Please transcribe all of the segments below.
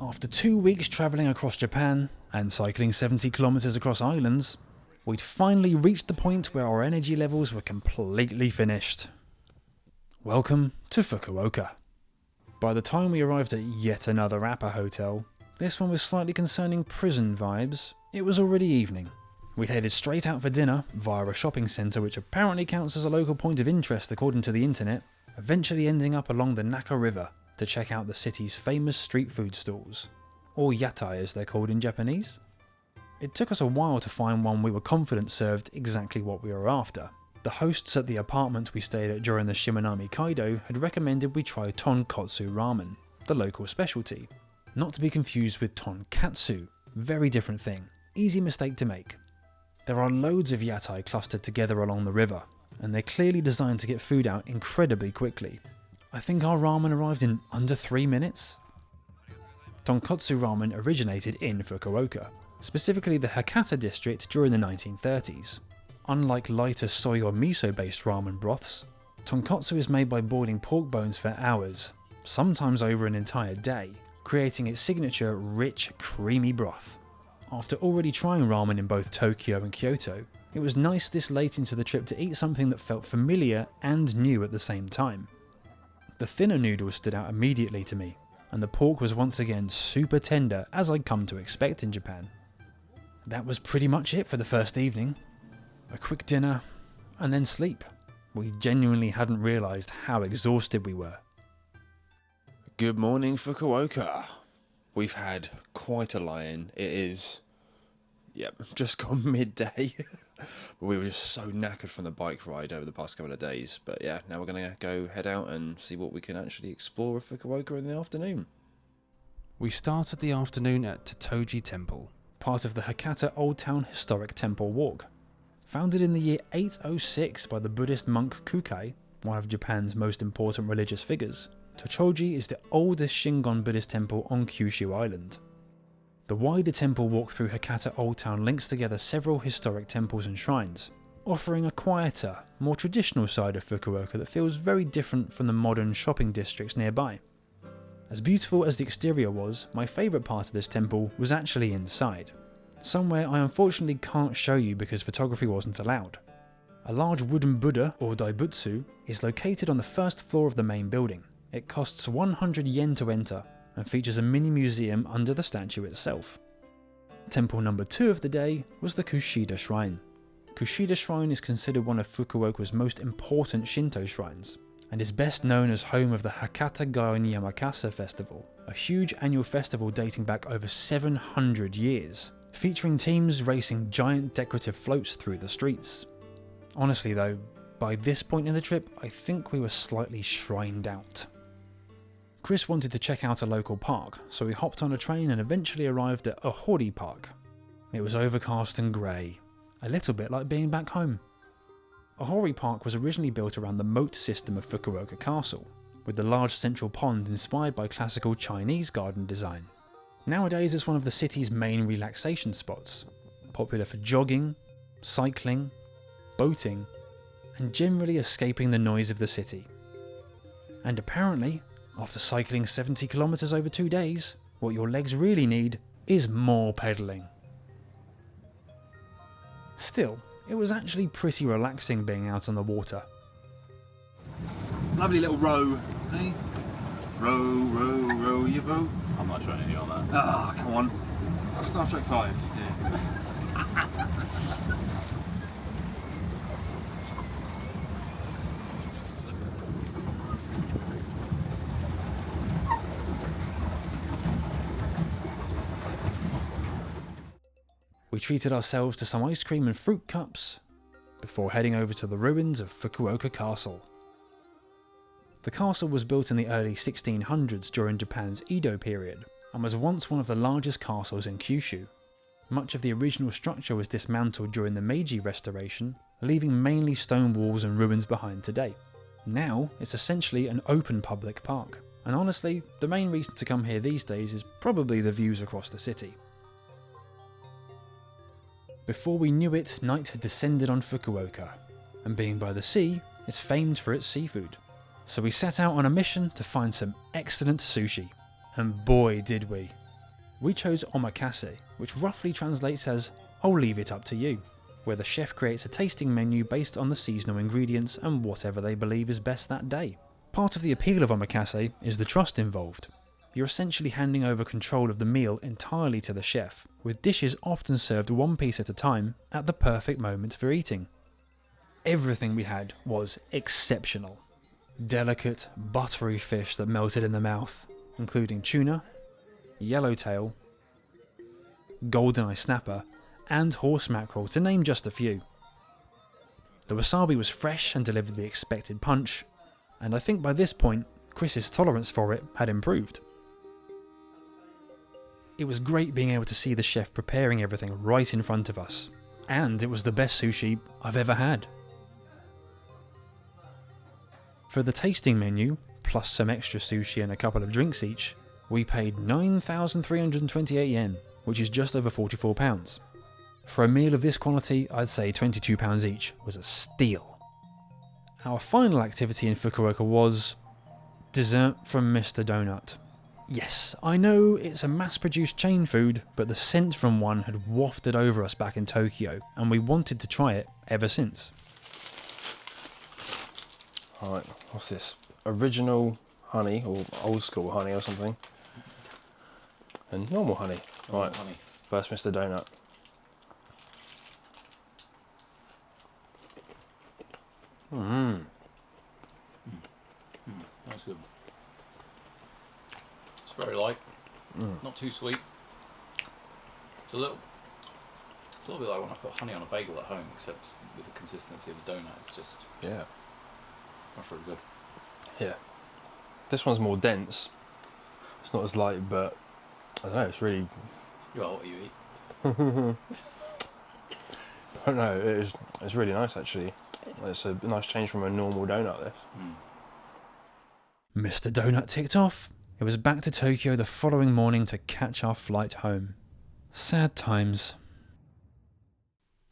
After 2 weeks travelling across Japan and cycling 70 kilometers across islands, we'd finally reached the point where our energy levels were completely finished. Welcome to Fukuoka. By the time we arrived at yet another Appa hotel, this one with slightly concerning prison vibes, it was already evening. We headed straight out for dinner via a shopping centre which apparently counts as a local point of interest according to the internet, eventually ending up along the Naka River to check out the city's famous street food stalls, or Yatai as they're called in Japanese. It took us a while to find one we were confident served exactly what we were after. The hosts at the apartment we stayed at during the Shimanami Kaido had recommended we try Tonkotsu Ramen, the local specialty. Not to be confused with Tonkatsu, very different thing, easy mistake to make. There are loads of yatai clustered together along the river, and they're clearly designed to get food out incredibly quickly. I think our ramen arrived in under 3 minutes. Tonkotsu ramen originated in Fukuoka, specifically the Hakata district during the 1930s. Unlike lighter soy or miso based ramen broths, tonkotsu is made by boiling pork bones for hours, sometimes over an entire day, creating its signature rich, creamy broth. After already trying ramen in both Tokyo and Kyoto, it was nice this late into the trip to eat something that felt familiar and new at the same time. The thinner noodles stood out immediately to me, and the pork was once again super tender as I'd come to expect in Japan. That was pretty much it for the first evening. A quick dinner, and then sleep. We genuinely hadn't realised how exhausted we were. Good morning, Fukuoka. We've had quite a lie-in. It is, just gone midday. We were just so knackered from the bike ride over the past couple of days. But yeah, now we're going to go head out and see what we can actually explore of Fukuoka in the afternoon. We started the afternoon at Totoji Temple, part of the Hakata Old Town Historic Temple Walk. Founded in the year 806 by the Buddhist monk Kukai, one of Japan's most important religious figures, Totoji is the oldest Shingon Buddhist temple on Kyushu Island. The wider temple walk through Hakata Old Town links together several historic temples and shrines, offering a quieter, more traditional side of Fukuoka that feels very different from the modern shopping districts nearby. As beautiful as the exterior was, my favourite part of this temple was actually inside. Somewhere I unfortunately can't show you because photography wasn't allowed. A large wooden Buddha, or Daibutsu, is located on the first floor of the main building. It costs 100 yen to enter and features a mini museum under the statue itself. Temple number 2 of the day was the Kushida Shrine. Kushida Shrine is considered one of Fukuoka's most important Shinto shrines, and is best known as home of the Hakata Gaon Omakase festival, a huge annual festival dating back over 700 years. Featuring teams racing giant decorative floats through the streets. Honestly though, by this point in the trip, I think we were slightly shrined out. Chris wanted to check out a local park, so we hopped on a train and eventually arrived at Ohori Park. It was overcast and grey, a little bit like being back home. Ohori Park was originally built around the moat system of Fukuoka Castle, with the large central pond inspired by classical Chinese garden design. Nowadays it's one of the city's main relaxation spots, popular for jogging, cycling, boating, and generally escaping the noise of the city. And apparently, after cycling 70 kilometers over 2 days, what your legs really need is more pedalling. Still, it was actually pretty relaxing being out on the water. Lovely little row, hey? Row, row, row your boat. I'm not trying you on that. Ah, come on. Star Trek 5. Yeah. We treated ourselves to some ice cream and fruit cups before heading over to the ruins of Fukuoka Castle. The castle was built in the early 1600s during Japan's Edo period and was once one of the largest castles in Kyushu. Much of the original structure was dismantled during the Meiji Restoration, leaving mainly stone walls and ruins behind today. Now it's essentially an open public park, and honestly, the main reason to come here these days is probably the views across the city. Before we knew it, night had descended on Fukuoka, and being by the sea, it's famed for its seafood. So we set out on a mission to find some excellent sushi, and boy did we. We chose Omakase, which roughly translates as "I'll leave it up to you," where the chef creates a tasting menu based on the seasonal ingredients and whatever they believe is best that day. Part of the appeal of Omakase is the trust involved. You're essentially handing over control of the meal entirely to the chef, with dishes often served one piece at a time at the perfect moment for eating. Everything we had was exceptional. Delicate, buttery fish that melted in the mouth, including tuna, yellowtail, golden-eye snapper, and horse mackerel, to name just a few. The wasabi was fresh and delivered the expected punch, and I think by this point, Chris's tolerance for it had improved. It was great being able to see the chef preparing everything right in front of us, and it was the best sushi I've ever had. For the tasting menu, plus some extra sushi and a couple of drinks each, we paid 9,328 yen, which is just over £44. For a meal of this quality, I'd say £22 each was a steal. Our final activity in Fukuoka was dessert from Mr. Donut. Yes, I know it's a mass-produced chain food, but the scent from one had wafted over us back in Tokyo, and we wanted to try it ever since. Alright, what's this? Original honey, or old school honey or something. And normal honey. Right, honey. first Mr. Donut. That's good. It's very light, not too sweet. It's a little bit like when I put honey on a bagel at home, except with the consistency of a donut. It's just, Yeah. that's really good. Yeah. This one's more dense. It's not as light, but I don't know, it's really... You are what you eat. I don't know, it's really nice actually. It's a nice change from a normal donut, this. Mr. Donut ticked off. It was back to Tokyo the following morning to catch our flight home. Sad times.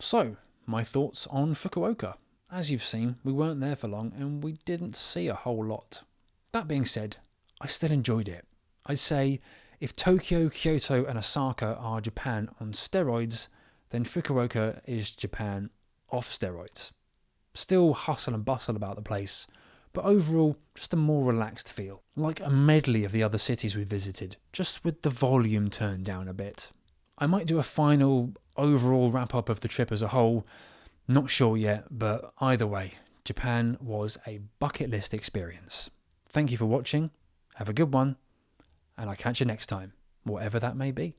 So, my thoughts on Fukuoka. As you've seen, we weren't there for long and we didn't see a whole lot. That being said, I still enjoyed it. I'd say if Tokyo, Kyoto and Osaka are Japan on steroids, then Fukuoka is Japan off steroids. Still hustle and bustle about the place, but overall just a more relaxed feel, like a medley of the other cities we visited, just with the volume turned down a bit. I might do a final overall wrap up of the trip as a whole, not sure yet, but either way, Japan was a bucket list experience. Thank you for watching, have a good one, and I'll catch you next time, whatever that may be.